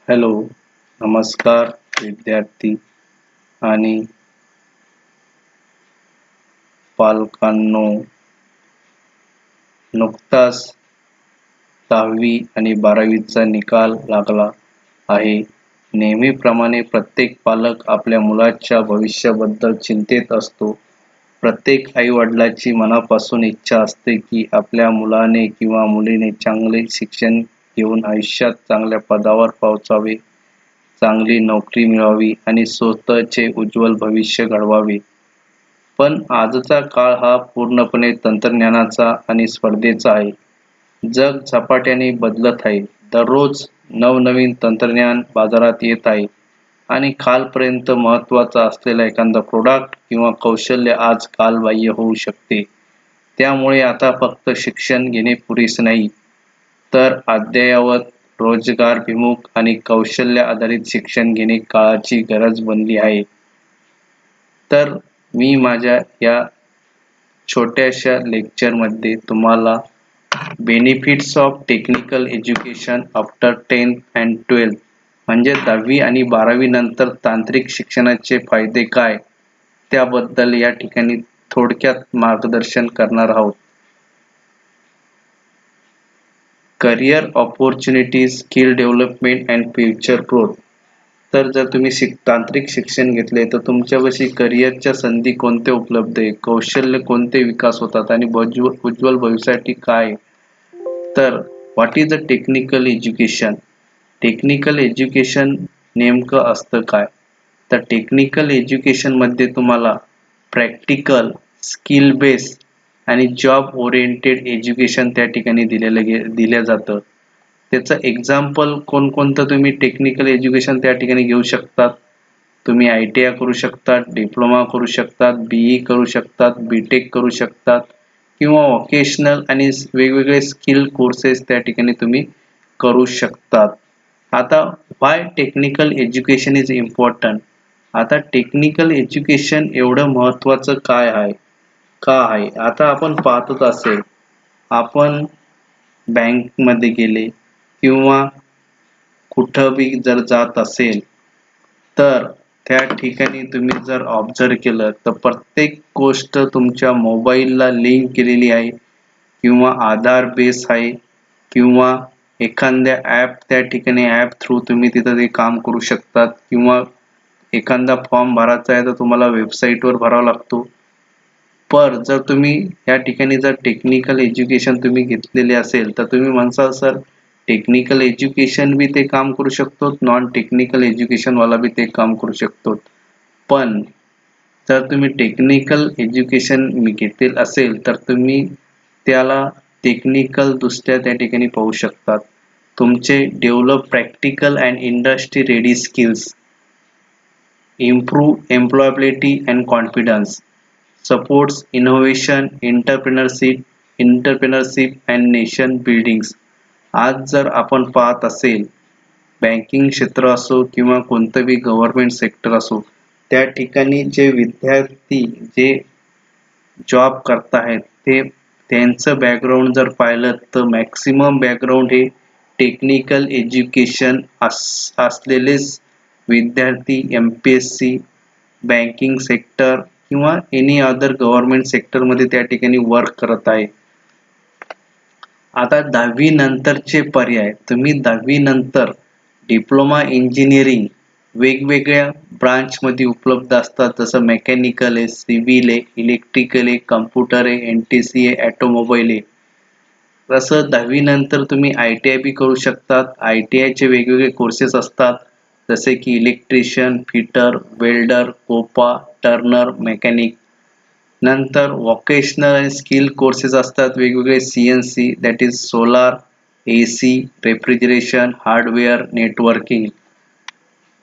Hello, नमस्कार विद्यार्थी आणि पालकांनो. नुकताच 10वी आणि 12वीचा निकाल लागला आहे. नेहमीप्रमाणे प्रत्येक पालक आपल्या मुलाच्या भविष्याबद्दल चिंतेत असतो. प्रत्येक आई-वडिलांची मनापासून इच्छा असते की आपल्या मुलाने किंवा मुलीने चांगले शिक्षण घेऊन आयुष्यात चांगल्या पदावर पोहोचावे, चांगली नोकरी मिळवावी आणि स्वतःचे उज्ज्वल भविष्य घडवावे. पण आजचा काळ हा पूर्णपणे तंत्रज्ञानाचा आणि स्पर्धेचा आहे. जग झपाट्याने बदलत आहे. दररोज नवनवीन तंत्रज्ञान बाजारात येत आहे आणि कालपर्यंत महत्त्वाचा असलेला एखादा प्रॉडक्ट किंवा कौशल्य आज कालबाह्य होऊ शकते. त्यामुळे आता फक्त शिक्षण घेणे पुरेसे नाही, तर अद्ययावत, रोजगारभिमुख आणि कौशल्य आधारित शिक्षण घेणे काळाची गरज बनली आहे. तर मी माझ्या या छोट्याशा लेक्चरमध्ये तुम्हाला benefits of technical education after 10th and 12th म्हणजे 10वी आणि 12वी नंतर तांत्रिक शिक्षणाचे फायदे काय, त्याबद्दल या ठिकाणी थोडक्यात मार्गदर्शन करणार आहोत. Career opportunities, skill development and future growth. तर जर तुम्ही तांत्रिक शिक्षण घेतले तर तुमच्यापाशी करिअरच्या संधी कोणत्या उपलब्ध आहे, कौशल्य कोणते विकास होतात आणि उज्ज्वल भविष्यासाठी काय. तर what is a technical education? Technical education नेमकं असतं काय? तर टेक्निकल एज्युकेशनमध्ये तुम्हाला प्रॅक्टिकल, स्किल बेस आणि जॉब ओरिएंटेड एज्युकेशन त्या ठिकाणी दिल्या जातं. त्याचं एक्झाम्पल कोणकोणतं तुम्ही टेक्निकल एज्युकेशन त्या ठिकाणी घेऊ शकतात. तुम्ही ITI करू शकतात, डिप्लोमा करू शकतात, BE करू शकतात, BTech करू शकतात किंवा व्होकेशनल आणि वेगवेगळे स्किल कोर्सेस त्या ठिकाणी तुम्ही करू शकतात. आता व्हाय टेक्निकल एज्युकेशन इज इम्पॉर्टंट? आता टेक्निकल एज्युकेशन एवढं महत्त्वाचं काय आहे, का आहे? आता आपण पाहतच असेल, आपण बँकमध्ये गेले किंवा कुठं बी जर जात असेल तर त्या ठिकाणी तुम्ही जर ऑब्झर्व केलं तर प्रत्येक गोष्ट तुमच्या मोबाईलला लिंक केलेली आहे किंवा आधार बेस आहे किंवा एखाद्या ॲप त्या ठिकाणी ॲप थ्रू तुम्ही तिथं ते काम करू शकतात किंवा एखादा फॉर्म भरायचा आहे तर तुम्हाला वेबसाईटवर भरावा लागतो. पण जर तुम्ही या ठिकाणी जर टेक्निकल एज्युकेशन तुम्ही घेतलेले असेल तर तुम्ही म्हणसाल सर टेक्निकल एज्युकेशन बी ते काम करू शकतो, नॉन टेक्निकल एज्युकेशनवाला बी ते काम करू शकतो. पण जर तुम्ही टेक्निकल एज्युकेशन घेतलेलं असेल तर तुम्ही त्याला टेक्निकल दृष्ट्या त्या ठिकाणी पाहू शकतात. तुमचे develop practical and industry ready skills, improve employability and confidence, supports innovation, entrepreneurship and nation buildings. आज जर आपण पाहत असेल, बँकिंग क्षेत्र असो किंवा कोणतं बी गव्हर्नमेंट सेक्टर असो, त्या ठिकाणी जे विद्यार्थी जे जॉब करत आहेत ते त्यांचं बॅकग्राऊंड जर पाहिलं तर मॅक्सिमम बॅकग्राऊंड हे टेक्निकल एज्युकेशन असलेलेच विद्यार्थी MPSC, बँकिंग सेक्टर किंवा एनी अदर गव्हर्नमेंट सेक्टरमध्ये त्या ठिकाणी वर्क करत आहे. आता 10वी नंतरचे पर्याय, तुम्ही 10वी नंतर डिप्लोमा इंजिनिअरिंग वेगवेगळ्या ब्रांचमध्ये उपलब्ध असतात. जसं मेकॅनिकल आहे, सिव्हिल आहे, इलेक्ट्रिकल आहे, कम्प्युटर आहे, NTC आहे, ऑटोमोबाईल आहे. तसं 10वी नंतर तुम्ही ITI बी करू शकतात. ITIचे वेगवेगळे कोर्सेस असतात. जसे की electrician, fitter, welder, COPA, turner, mechanic. नंतर व्होकेशनल आणि स्किल कोर्सेस असतात वेगवेगळे CNC that is solar, AC, refrigeration, hardware, networking.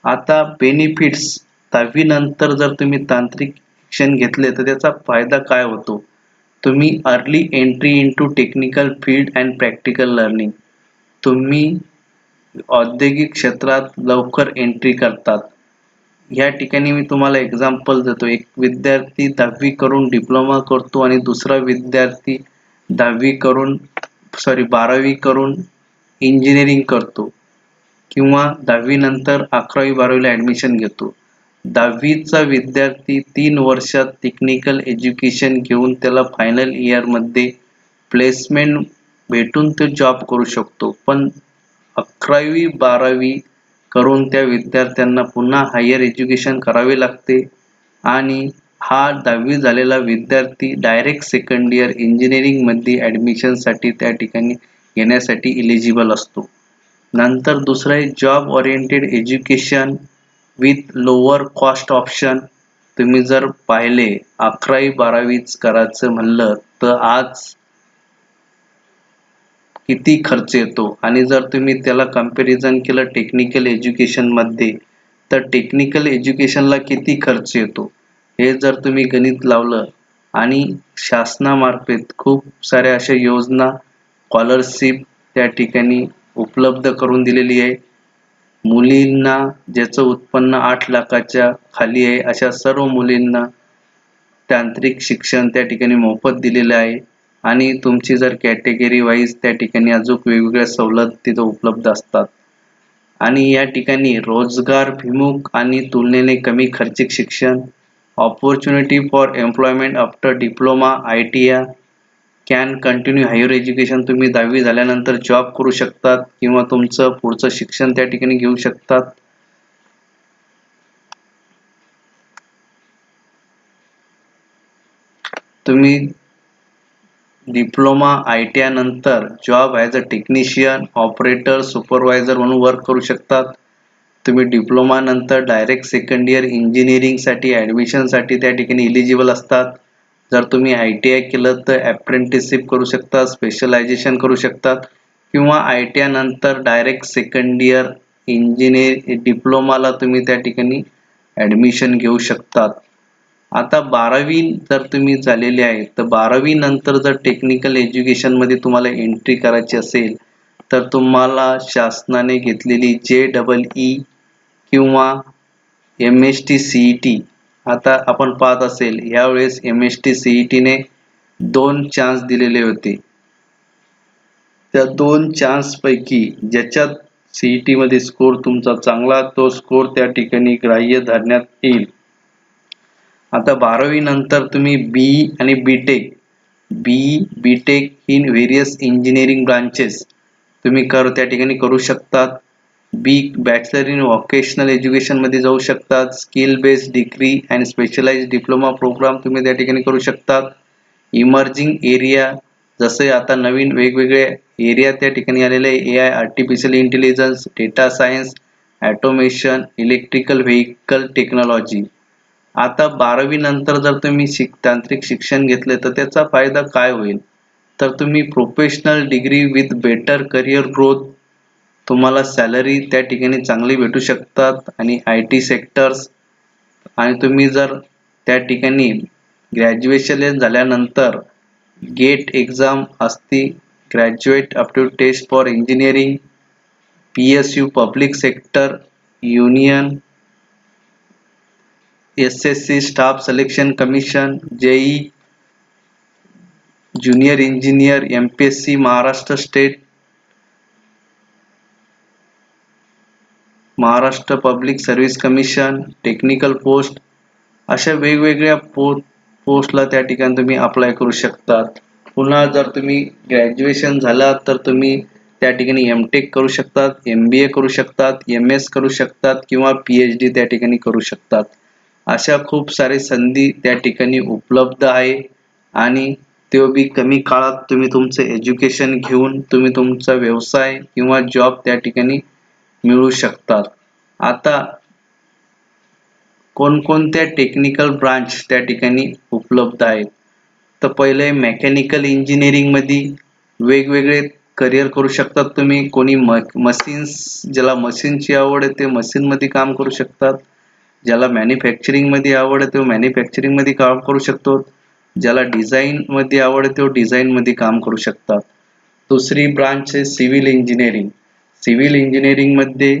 आता बेनिफिट्स, 10वी नंतर जर तुम्ही तांत्रिक शिक्षण घेतले तर त्याचा फायदा काय होतो? तुम्ही early entry into technical field and practical learning. तुम्ही औद्योगिक क्षेत्रात लवकर एंट्री करतात. या ठिकाणी मी तुम्हाला एक्झाम्पल देतो. एक विद्यार्थी 10वी करून डिप्लोमा करतो आणि दुसरा विद्यार्थी 12वी करून इंजिनिअरिंग करतो. किंवा 10वी नंतर 11वी-12वीला ॲडमिशन घेतो. 10वीचा विद्यार्थी 3 वर्षात टेक्निकल एज्युकेशन घेऊन त्याला फायनल इयरमध्ये प्लेसमेंट भेटून तो जॉब करू शकतो. पण 11वी-12वी करून त्या विद्यार्थ्यांना पुन्हा हायर एज्युकेशन करावे लागते आणि हा 10वी झालेला विद्यार्थी डायरेक्ट सेकंड इयर इंजिनिअरिंगमध्ये ॲडमिशनसाठी त्या ठिकाणी घेण्यासाठी एलिजिबल असतो. नंतर दुसरं आहे job oriented education with lower cost option. तुम्ही जर पाहिले 11वी-12वीच करायचं म्हणलं तर आज किती खर्च येतो आणि जर तुम्ही त्याला कंपॅरिझन केलं टेक्निकल एज्युकेशनमध्ये तर टेक्निकल एज्युकेशनला किती खर्च येतो हे जर तुम्ही गणित लावलं आणि शासनामार्फत खूप साऱ्या अशा योजना स्कॉलरशिप त्या ठिकाणी उपलब्ध करून दिलेली आहे. मुलींना ज्याचं उत्पन्न 8 लाखाच्या खाली आहे अशा सर्व मुलींना तांत्रिक शिक्षण त्या ठिकाणी मोफत दिलेलं आहे आणि तुमची जर कॅटेगरी वाईज त्या ठिकाणी अजून वेगवेगळ्या सवलत तिथं उपलब्ध असतात. आणि या ठिकाणी रोजगारभिमुख आणि तुलनेने कमी खर्चिक शिक्षण, opportunity for employment after diploma, ITI can continue higher education. तुम्ही 10वी झाल्यानंतर जॉब करू शकतात किंवा तुमचं पुढचं शिक्षण त्या ठिकाणी घेऊ शकतात. तुम्ही डिप्लोमा ITI नंतर job as a technician, operator, supervisor म्हणून वर्क करू शकतात. तुम्ही डिप्लोमा नंतर डायरेक्ट सेकंड इयर इंजिनिअरिंगसाठी ॲडमिशनसाठी त्या ठिकाणी एलिजिबल असतात. जर तुम्ही ITI केलं तर अप्रेंटिसशिप करू शकता, स्पेशलायझेशन करू शकतात किंवा ITI नंतर डायरेक्ट सेकंड इयर डिप्लोमाला तुम्ही त्या ठिकाणी ॲडमिशन घेऊ शकतात. आता 12वी जर तुम्ही झालेले आहे तर 12वी नंतर जर टेक्निकल एज्युकेशनमध्ये तुम्हाला एंट्री करायची असेल तर तुम्हाला शासनाने घेतलेली JEE किंवा MST CET. आता आपण पाहत असेल यावेळेस MST CETने 2 चान्स दिलेले होते. त्या 2 चान्सपैकी ज्याच्यात CET मध्ये स्कोर तुमचा चांगला तो स्कोर त्या ठिकाणी ग्राह्य धरण्यात येईल. आता 12वी नंतर तुम्ही BE आणि BTech in various engineering branches तुम्ही त्या ठिकाणी करू शकतात. बॅचलर इन व्होकेशनल एज्युकेशनमध्ये जाऊ शकतात. Skill based degree and specialised diploma programme तुम्ही त्या ठिकाणी करू शकतात. इमर्जिंग एरिया जसे आता नवीन वेगवेगळे एरिया त्या ठिकाणी आलेले आहे. AI, artificial intelligence, data science, automation, electrical vehicle technology. आता 12वी नंतर जर तुम्ही तांत्रिक शिक्षण घेतले तर त्याचा फायदा काय होईल तर तुम्ही professional degree with better career growth, तुम्हाला सॅलरी त्या ठिकाणी चांगली भेटू शकतात आणि IT सेक्टर्स. आणि तुम्ही जर त्या ठिकाणी ग्रॅज्युएशन झाल्यानंतर गेट एक्झाम असते, graduate aptitude test for engineering, PSU public sector union, SSC staff selection commission, JEE junior engineer, MPSC Maharashtra state, Maharashtra public service commission, technical post अशा वेगवेगळ्या पोस्टला त्या ठिकाणी तुम्ही अप्लाय करू शकतात. पुन्हा जर तुम्ही ग्रॅज्युएशन झालात तर तुम्ही त्या ठिकाणी MTech करू शकतात, MBA करू शकतात, MS करू शकतात किंवा PhD त्या ठिकाणी करू शकतात. अशा खूप सारे संधी त्या ठिकाणी उपलब्ध आहे आणि ते बी कमी काळात तुम्ही तुमचं एज्युकेशन घेऊन तुम्ही तुमचा व्यवसाय किंवा जॉब त्या ठिकाणी मिळवू शकतात. आता कोणकोणत्या टेक्निकल ब्रांच त्या ठिकाणी उपलब्ध आहेत तर पहिले मेकॅनिकल इंजिनिअरिंगमध्ये वेगवेगळे करिअर करू शकतात तुम्ही. कोणी मशीन्स, ज्याला मशीनची आवड आहे ते मशीनमध्ये काम करू शकतात. ज्याला मॅन्युफॅक्चरिंगमध्ये आवड आहे तो मॅन्युफॅक्चरिंगमध्ये काम करू शकतो. ज्याला डिझाईनमध्ये आवड आहे तो डिझाईनमध्ये काम करू शकतात. दुसरी ब्रांच आहे सिव्हिल इंजिनिअरिंग. सिव्हिल इंजिनिअरिंगमध्ये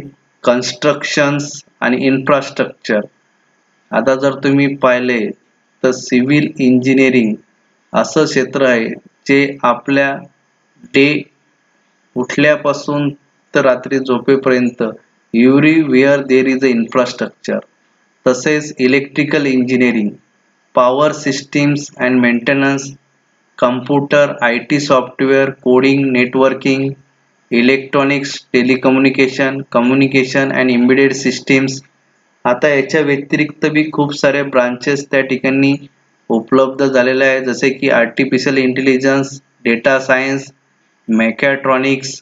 कन्स्ट्रक्शन्स आणि इन्फ्रास्ट्रक्चर. आता जर तुम्ही पाहिले तर सिव्हिल इंजिनिअरिंग असं क्षेत्र आहे जे आपल्या डे उठल्यापासून तर रात्री झोपेपर्यंत everywhere there is a infrastructure. तसेच electrical engineering, power systems and maintenance, computer, IT software, coding, networking, electronics, telecommunication, communication and embedded systems. आता याच्या व्यतिरिक्त बी खूप सारे ब्रांचेस त्या ठिकाणी उपलब्ध झालेले आहे, जसे की artificial intelligence, data science, mechatronics.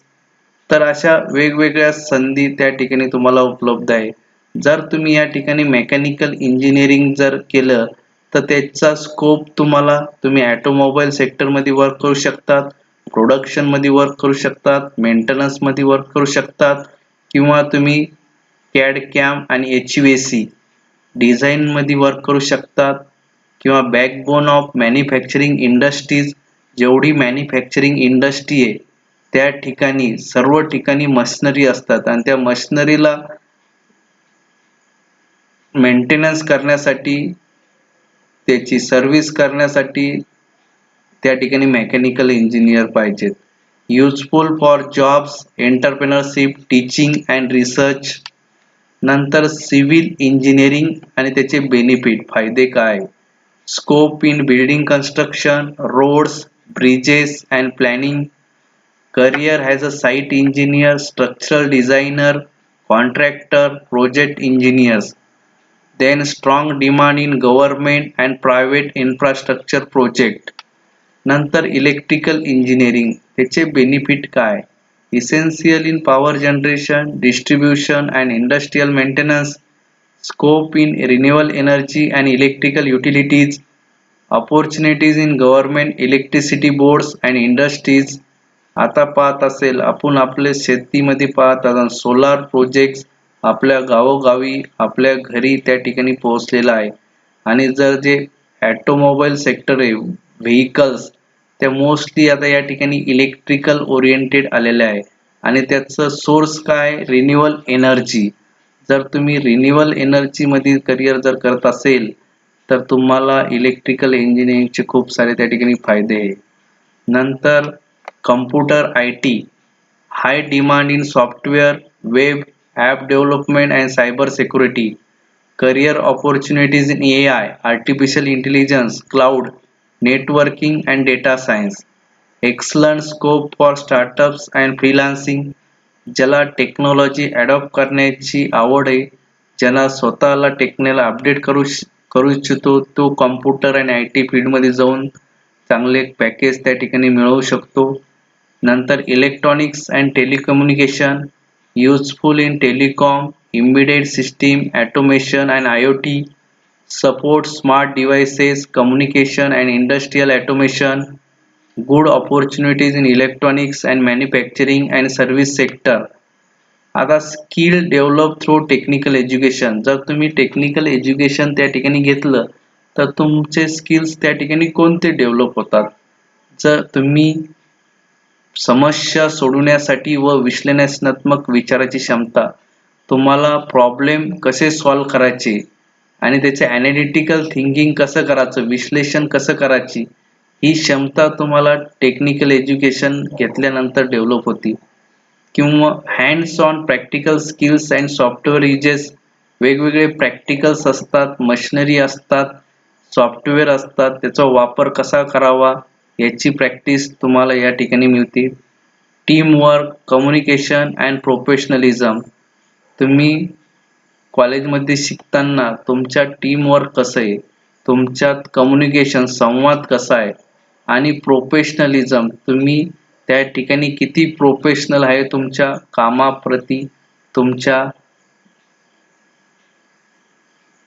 तर अशा वेगवेगळ्या संधी त्या ठिकाणी तुम्हाला उपलब्ध आहे. जर तुम्ही या ठिकाणी मेकॅनिकल इंजिनिअरिंग जर केलं तर त्याचा स्कोप तुम्ही ऑटोमोबाईल सेक्टरमध्ये वर्क करू शकतात, प्रोडक्शनमध्ये वर्क करू शकतात, मेंटेनन्समध्ये वर्क करू शकतात, किंवा तुम्ही कॅड कॅम आणि HVAC डिझाईनमध्ये वर्क करू शकतात, किंवा बॅकबोन ऑफ मॅन्युफॅक्चरिंग इंडस्ट्रीज. जेवढी मॅन्युफॅक्चरिंग इंडस्ट्री आहे त्या ठिकाणी सर्व ठिकाणी मशिनरी असतात आणि त्या मशिनरीला मेंटेनन्स करण्यासाठी, त्याची सर्व्हिस करण्यासाठी त्या ठिकाणी मेकॅनिकल इंजिनियर पाहिजेत. Useful for jobs, entrepreneurship, teaching and research. नंतर सिव्हिल इंजिनिअरिंग आणि त्याचे बेनिफिट, फायदे काय? Scope in building construction, roads, bridges and planning. Career as a site engineer, structural designer, contractor, project engineers. Then strong demand in government and private infrastructure project. नंतर electrical engineering, त्याचे benefit काय? Essential in power generation, distribution and industrial maintenance. Scope in renewable energy and electrical utilities. Opportunities in government electricity boards and industries. आता पाहत असेल आपण आपल्या शेतीमध्ये पाहत आहोत सोलार प्रोजेक्ट आपल्या गावोगावी आपल्या घरी त्या ठिकाणी पोहोचलेला आहे. आणि जर जे ऑटोमोबाईल सेक्टर आहे, व्हेइकल्स, त्या मोस्टली आता या ठिकाणी इलेक्ट्रिकल ओरिएंटेड आलेले आहे आणि त्याचं सोर्स काय? Renewable energy. जर तुम्ही रिन्युएबल एनर्जी मध्ये करिअर जर करत असेल तर तुम्हाला इलेक्ट्रिकल इंजिनिअरिंगचे खूप सारे त्या ठिकाणी फायदे आहे. नंतर computer IT, high demand in software, web, app development and cyber security. Career opportunities in AI, artificial intelligence, cloud, networking and data science. Excellent scope for startups and freelancing. ज्याला टेक्नॉलॉजी अडॉप्ट करण्याची आवड आहे, ज्याला स्वतःला technology update करू इच्छितो, तो computer आणि IT फील्डमध्ये जाऊन चांगले पॅकेज त्या ठिकाणी मिळवू शकतो. नंतर electronics and telecommunication, useful in telecom, embedded system, automation and IoT. Support smart devices, communication and industrial automation. Good opportunities in electronics and manufacturing and service sector. आता skill develop through technical education. जर तुम्ही technical education त्या ठिकाणी घेतलं तर तुमचे skills त्या ठिकाणी कोणते डेव्हलप होतात? जर तुम्ही समस्या सोडवण्यासाठी व विश्लेषणात्मक विचाराची क्षमता, तुम्हाला प्रॉब्लेम कसे सॉल्व्ह करायचे आणि त्याचे ॲनालिटिकल थिंकिंग कसं करायचं, विश्लेषण कसं करायची, ही क्षमता तुम्हाला टेक्निकल एज्युकेशन घेतल्यानंतर डेव्हलप होती. किंवा hands on practical skills and software uses. वेगवेगळे प्रॅक्टिकल्स असतात, मशिनरी असतात, सॉफ्टवेअर असतात, त्याचा वापर कसा करावा याची प्रॅक्टिस तुम्हाला या ठिकाणी मिळते. Teamwork, communication and professionalism. तुम्ही कॉलेजमध्ये शिकताना तुमच्या टीमवर्क कसं आहे, तुमच्यात कम्युनिकेशन संवाद कसा आहे आणि प्रोफेशनलिझम, तुम्ही त्या ठिकाणी किती प्रोफेशनल आहे तुमच्या कामाप्रती, तुमच्या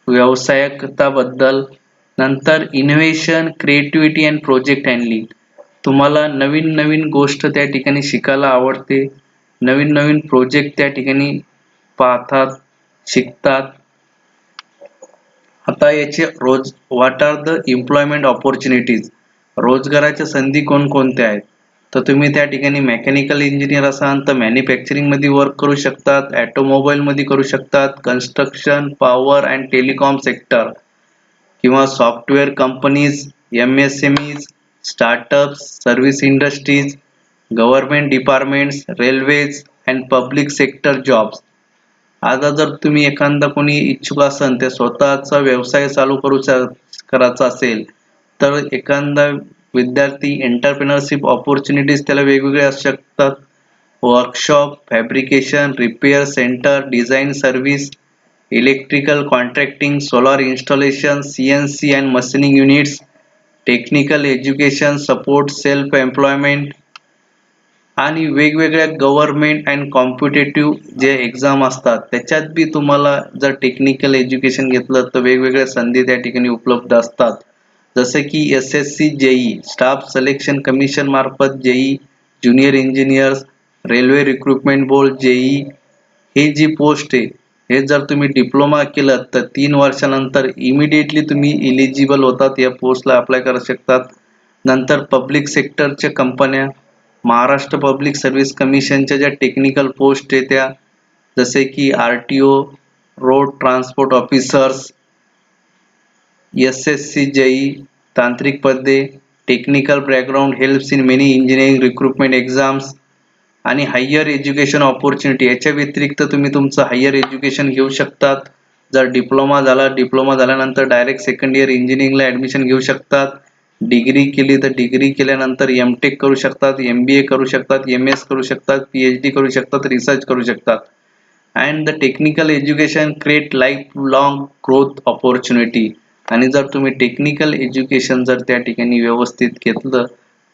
व्यावसायिकताबद्दल. नंतर innovation, creativity and project handling. तुम्हाला नवीन नवीन गोष्ट त्या ठिकाणी शिकायला आवडते, नवीन नवीन प्रोजेक्ट त्या ठिकाणी पाहतात, शिकतात. आता याचे what are the employment opportunities, रोजगाराच्या संधी कोणकोणत्या आहेत? तर तुम्ही त्या ठिकाणी मेकॅनिकल इंजिनियर असाल तर मॅन्युफॅक्चरिंग मध्ये वर्क करू शकतात, ऑटोमोबाईल मध्ये करू शकतात, construction, power and telecom sector, किंवा software companies, MSMEs, startups, service industries, government departments, railways, and public sector jobs. आता जर तुम्ही एखादा कोणी इच्छुक असाल ते स्वतःचा व्यवसाय चालू करायचा असेल, तर एखादा विद्यार्थी एंटरप्रेन्योरशिप अपॉर्च्युनिटीज त्याला वेगवेगळे असू शकतात. Workshop, fabrication, repair centre, design service, electrical contracting, solar installation, CNC and machining units, technical education support, self employment आणि वेगवेगळ्या गव्हर्नमेंट अँड कॉम्पिटिटिव्ह जे एक्झाम असतात त्याच्यात बी तुम्हाला जर टेक्निकल एज्युकेशन घेतलं तर वेगवेगळ्या संधी त्या ठिकाणी उपलब्ध असतात. जसे की SSC JEE staff selection commission मार्फत JEE junior engineers, railway recruitment board JEE ही जी पोस्ट आहे हे जर तुम्ही डिप्लोमा केलं तर 3 वर्षानंतर इमिडिएटली तुम्ही इलिजिबल होतात, या पोस्टला अप्लाय करू शकतात. नंतर पब्लिक सेक्टरच्या कंपन्या, महाराष्ट्र पब्लिक सर्व्हिस कमिशनच्या ज्या टेक्निकल पोस्ट आहे त्या, जसे की RTO, road transport officers, SSC JEE तांत्रिक पदे, technical background helps in many engineering recruitment exams आणि हायर एज्युकेशन अपॉर्च्युनिटी. याच्या व्यतिरिक्त तुम्ही तुमचं हायर एज्युकेशन घेऊ शकतात. जर डिप्लोमा झाल्यानंतर डायरेक्ट सेकंड इयर इंजिनिअरिंगला ॲडमिशन घेऊ शकतात. डिग्री केली तर डिग्री केल्यानंतर MTech करू शकतात, MBA करू शकतात, MS करू शकतात, PhD करू शकतात, रिसर्च करू शकतात. And the technical education create life long growth opportunity. आणि जर तुम्ही टेक्निकल एज्युकेशन जर त्या ठिकाणी व्यवस्थित घेतलं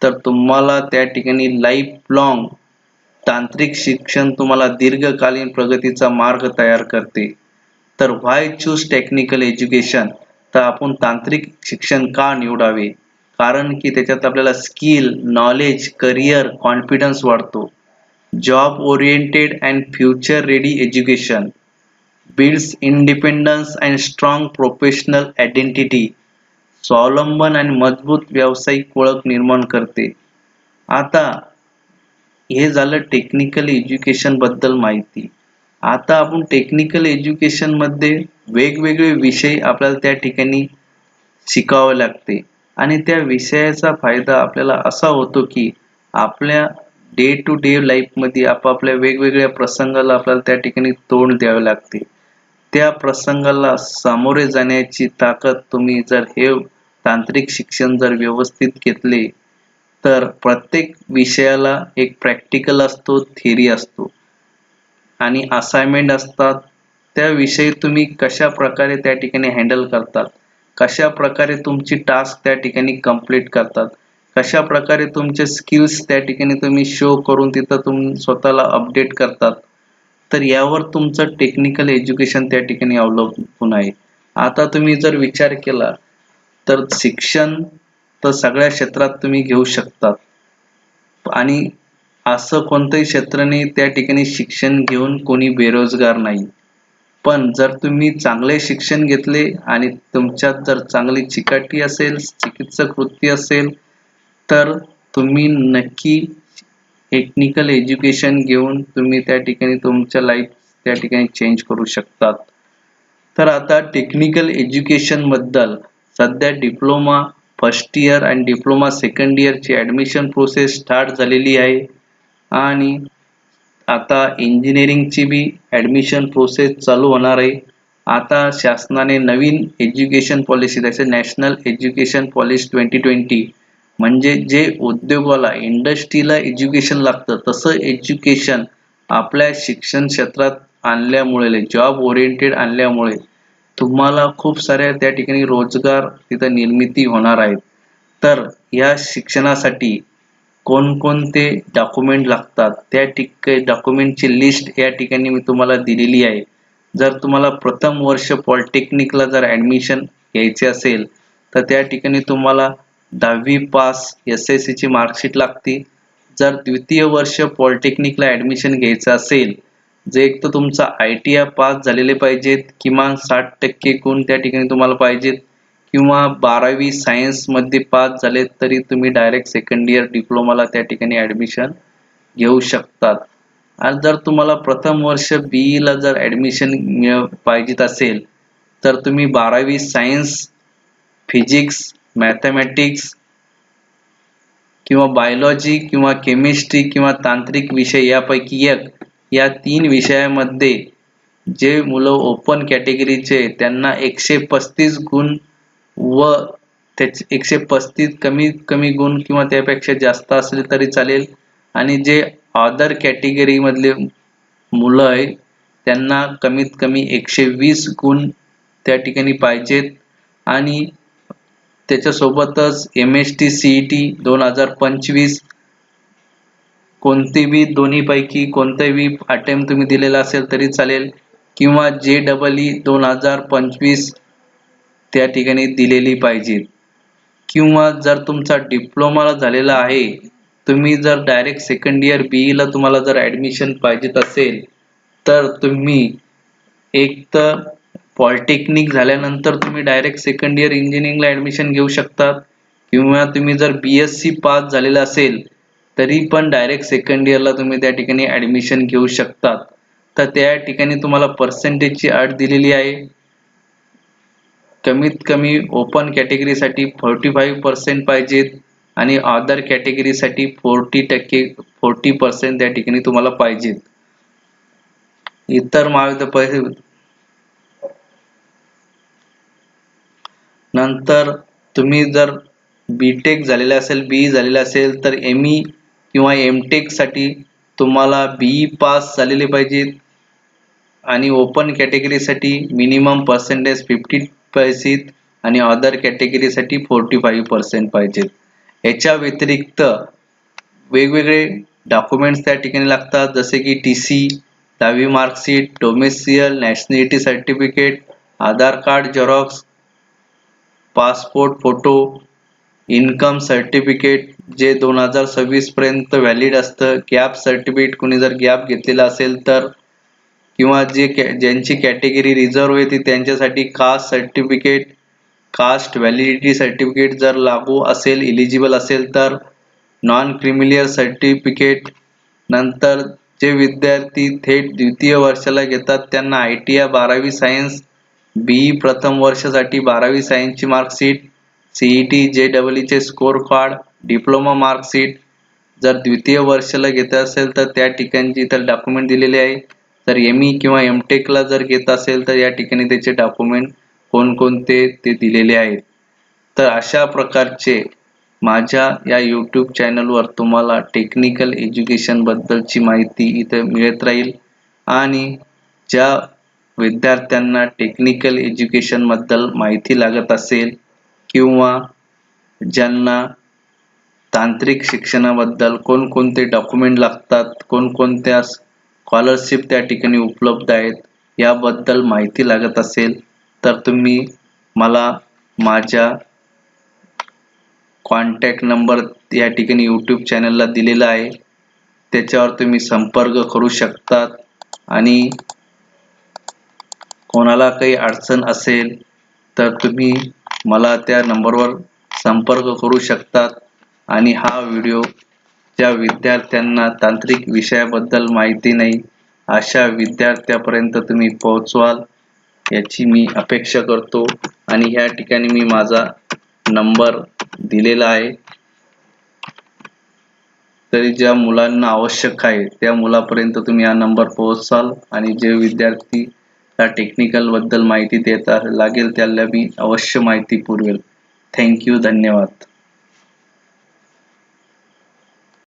तर तुम्हाला त्या ठिकाणी लाईफ लाँग तांत्रिक शिक्षण तुम्हाला दीर्घकालीन प्रगतीचा मार्ग तयार करते. तर व्हाय चूज टेक्निकल एज्युकेशन? तर आपण तांत्रिक शिक्षण का निवडावे? कारण की त्याच्यात आपल्याला स्किल, नॉलेज, करिअर, कॉन्फिडन्स वाढतो. Job oriented and future ready education builds independence and strong professional identity. स्वावलंबन आणि मजबूत व्यावसायिक ओळख निर्माण करते. आता हे झालं टेक्निकल एज्युकेशन बद्दल माहिती. आता आपण टेक्निकल एज्युकेशन मध्ये वेगवेगळे विषय आपल्याला त्या ठिकाणी शिकावे लागते आणि त्या विषयाचा फायदा आपल्याला असा होतो की आपल्या डे टू डे लाईफमध्ये आपापल्या वेगवेगळ्या प्रसंगाला आपल्याला त्या ठिकाणी तोंड द्यावे लागते. त्या प्रसंगाला सामोरे जाण्याची ताकद तुम्ही जर हे तांत्रिक शिक्षण जर व्यवस्थित घेतले तर प्रत्येक विषयाला एक प्रॅक्टिकल असतो, थिअरी असतो आणि असाइनमेंट असतात. त्याविषयी तुम्ही कशा प्रकारे त्या ठिकाणी हँडल करतात, कशा प्रकारे तुमची टास्क त्या ठिकाणी कंप्लीट करतात, कशा प्रकारे तुमचे स्किल्स त्या ठिकाणी तुम्ही शो करून तिथं तुम्ही स्वतःला अपडेट करतात, तर यावर तुमचं टेक्निकल एज्युकेशन त्या ठिकाणी अवलंबून आहे. आता तुम्ही जर विचार केला तर शिक्षण तर सगळ्या क्षेत्रात तुम्ही घेऊ शकतात आणि असं कोणतंही क्षेत्र नाही त्या ठिकाणी शिक्षण घेऊन कोणी बेरोजगार नाही. पण जर तुम्ही चांगले शिक्षण घेतले आणि तुमच्यात जर चांगली चिकाटी असेल, चिकित्सक वृत्ती असेल, तर तुम्ही नक्की टेक्निकल एज्युकेशन घेऊन तुम्ही त्या ठिकाणी तुमच्या लाईफ त्या ठिकाणी चेंज करू शकतात. तर आता टेक्निकल एज्युकेशन बद्दल सध्या डिप्लोमा फर्स्ट इयर आणि डिप्लोमा सेकंड इयरची ॲडमिशन प्रोसेस स्टार्ट झालेली आहे आणि आता इंजिनिअरिंगची बी ॲडमिशन प्रोसेस चालू होणार आहे. आता शासनाने नवीन एज्युकेशन पॉलिसी जसे नॅशनल एज्युकेशन पॉलिसी 2020 म्हणजे जे उद्योगाला, इंडस्ट्रीला एज्युकेशन लागतं तसं एज्युकेशन आपल्या शिक्षण क्षेत्रात आणल्यामुळे, जॉब ओरिएंटेड आणल्यामुळे तुम्हाला खूप साऱ्या त्या ठिकाणी रोजगार तिथं निर्मिती होणार आहेत. तर या शिक्षणासाठी कोणकोणते डॉक्युमेंट लागतात त्या डॉक्युमेंटची लिस्ट या ठिकाणी मी तुम्हाला दिलेली आहे. जर तुम्हाला प्रथम वर्ष पॉलिटेक्निकला जर ॲडमिशन घ्यायचे असेल तर त्या ठिकाणी तुम्हाला 10वी पास SSCची मार्कशीट लागते. जर द्वितीय वर्ष पॉलिटेक्निकला ॲडमिशन घ्यायचं असेल, जे एक तर तुमचा ITI पास झालेले पाहिजेत, किमान 60% गुण त्या ठिकाणी तुम्हाला पाहिजेत किंवा 12वी सायन्समध्ये पास झाले तरी तुम्ही डायरेक्ट सेकंड इयर डिप्लोमाला त्या ठिकाणी ॲडमिशन घेऊ शकतात. आणि जर तुम्हाला प्रथम वर्ष BEला जर ॲडमिशन पाहिजेत असेल तर तुम्ही 12वी सायन्स, फिजिक्स, मॅथमॅटिक्स किंवा बायोलॉजी किंवा केमिस्ट्री किंवा तांत्रिक विषय यापैकी एक या 3 विषयामध्ये जे मुलं ओपन कॅटेगरीचे त्यांना 135 गुण व त्याचे 135 कमीत कमी गुण किंवा त्यापेक्षा जास्त असले तरी चालेल आणि जे अदर कॅटेगरीमधले मुलं आहेत त्यांना कमीत कमी 120 गुण त्या ठिकाणी पाहिजेत आणि त्याच्यासोबतच MST CET 2025 कोणतीही दोन्हीपैकी कोणताही अटेम्प्ट तुम्ही दिलेला असेल तरी चालेल किंवा JEE 2025 त्या ठिकाणी दिलेली पाहिजे किंवा जर तुमचा डिप्लोमा झालेला आहे, तुम्ही जर डायरेक्ट सेकंड इयर BE ला तुम्हाला जर ॲडमिशन पाहिजेत असेल, तर तुम्ही एक तर पॉलिटेक्निक झाल्यानंतर तुम्ही डायरेक्ट सेकंड इयर इंजिनिअरिंगला ॲडमिशन घेऊ शकता किंवा तुम्ही जर BSc पास झालेला असेल, तरी पण डायरेक्ट सेकंड इयरला तुम्ही त्या ठिकाणी ॲडमिशन घेऊ शकतात. तर त्या ठिकाणी तुम्हाला पर्सेंटेजची अट दिलेली आहे. कमीत कमी ओपन कॅटेगरीसाठी 45% पाहिजेत आणि अदर कॅटेगरीसाठी 40% त्या ठिकाणी तुम्हाला पाहिजेत. इतर नंतर तुम्ही जर BTech झालेले असेल, BE झालेले असेल तर ME किंवा MTech साठी तुम्हाला BE पास झालेले पाहिजेत आणि ओपन कॅटेगरीसाठी मिनिमम पर्सेंटेज 50 पाहिजेत आणि अदर कॅटेगरीसाठी 45% पाहिजेत. याच्या व्यतिरिक्त वेगवेगळे डॉक्युमेंट्स त्या ठिकाणी लागतात जसे की TC, 10वी marksheet, domicile, nationality certificate, Aadhaar card xerox, passport photo, income certificate जे 2026 पर्यंत व्हॅलिड असतं, गॅप सर्टिफिकेट कुणी जर गॅप घेतलेला असेल तर किंवा ज्यांची कॅटेगरी रिझर्व्ह आहे ती त्यांच्यासाठी caste certificate, caste validity certificate जर लागू असेल, इलिजिबल असेल तर नॉन क्रिमिलियर सर्टिफिकेट. नंतर जे विद्यार्थी थेट द्वितीय वर्षाला घेतात त्यांना ITI 12वी सायन्स, BE प्रथम वर्षासाठी 12वी सायन्सची मार्कशीट, CET JEE चे स्कोर कार्ड, डिप्लोमा मार्कशीट जर द्वितीय वर्षाला घेत असेल तर त्या ठिकाणची तर डॉक्युमेंट दिलेले आहे. तर ME किंवा MTech ला जर घेत असेल तर या ठिकाणी त्याचे डॉक्युमेंट कोणकोणते ते दिलेले आहेत. तर अशा प्रकारचे माझ्या या YouTube चॅनलवर तुम्हाला टेक्निकल एज्युकेशन बद्दलची माहिती इथे मिळत राहील आणि ज्या विद्यार्थ्यांना टेक्निकल एज्युकेशन बद्दल माहिती लागत असेल किंवा ज्यांना तांत्रिक शिक्षणाबद्दल कोणकोणते डॉक्युमेंट लागतात, कोणकोणत्या स्कॉलरशिप त्या ठिकाणी उपलब्ध आहेत, याबद्दल माहिती लागत असेल तर तुम्ही मला माझ्या कॉन्टॅक्ट नंबर या ठिकाणी YouTube चॅनलला दिलेला आहे. त्याच्यावर तुम्ही संपर्क करू शकतात आणि कोणाला काही अडचण असेल तर तुम्ही मला त्या नंबरवर संपर्क करू शकतात आणि हा व्हिडिओ ज्या विद्यार्थ्यांना तांत्रिक विषयाबद्दल माहिती नाही अशा विद्यार्थ्यापर्यंत तुम्ही पोहोचवाल याची मी अपेक्षा करतो आणि या ठिकाणी मी माझा नंबर दिलेला आहे. तरी ज्या मुलांना आवश्यक आहे त्या मुलापर्यंत तुम्ही हा नंबर पोहोचवाल आणि जे विद्यार्थी त्या टेक्निकल बद्दल माहिती देता लागेल त्याला मी अवश्य माहिती पुरवेल. Thank you. धन्यवाद.